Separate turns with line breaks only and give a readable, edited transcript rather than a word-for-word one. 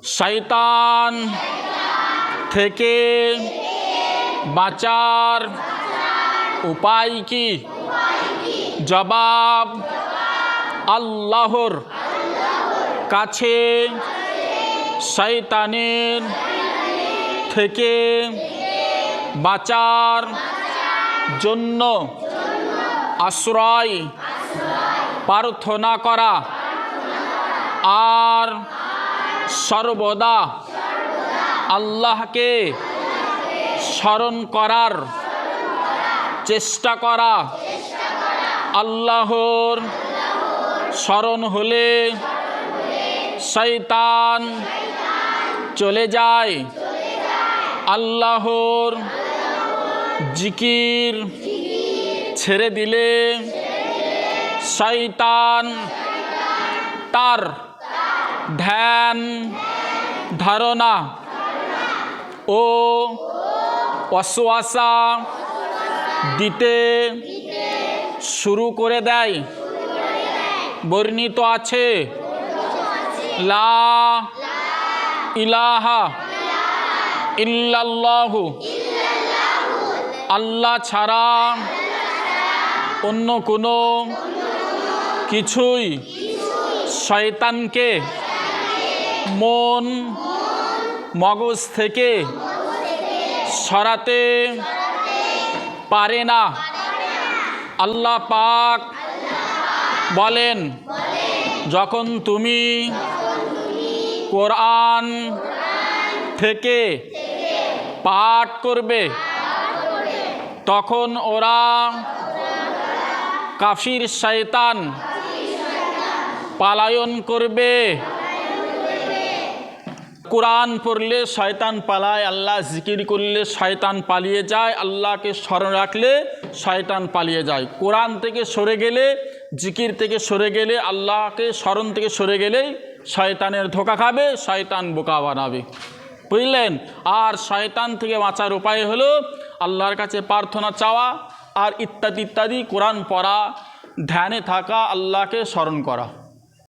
শয়তান থেকে বাঁচার উপায় কি? জবাব, আল্লাহর কাছে শয়তানের থেকে বাঁচার জন্য আশ্রয় প্রার্থনা করা আর সর্বদা আল্লাহকে স্মরণ করার চেষ্টা করা। আল্লাহর স্মরণ হলে শয়তান চলে যায়। আল্লাহর জিকির ছেড়ে দিলে শয়তান তার ধ্যান ধারণা ও ওয়াসওয়াসা দিতে শুরু করে দেয়। বর্ণিত আছে, লা ইলাহা ইল্লাল্লাহু, আল্লাহ ছাড়া অন্য কোনো কিছুই শয়তানকে মন মগজ থেকে সরাতে পারে না। আল্লাহ পাক বলেন, যখন তুমি কোরআন থেকে পাঠ করবে তখন ওরা কাফির শয়তান পালায়ন করবে। কোরআন পড়লে শয়তান পালায়, আল্লাহ জিকির করলে শয়তান পালিয়ে যায়, আল্লাহকে স্মরণ রাখলে শয়তান পালিয়ে যায়। কোরআন থেকে সরে গেলে, জিকির থেকে সরে গেলে, আল্লাহকে স্মরণ থেকে সরে গেলেই শয়তানের ধোঁকা খাবে, শয়তান বোকা বানাবে। বুঝলেন? আর শয়তান থেকে বাঁচার উপায় হলো আল্লাহর কাছে প্রার্থনা চাওয়া আর ইত্যাদি ইত্যাদি, কোরআন পড়া, ধ্যানে থাকা, আল্লাহকে স্মরণ করা।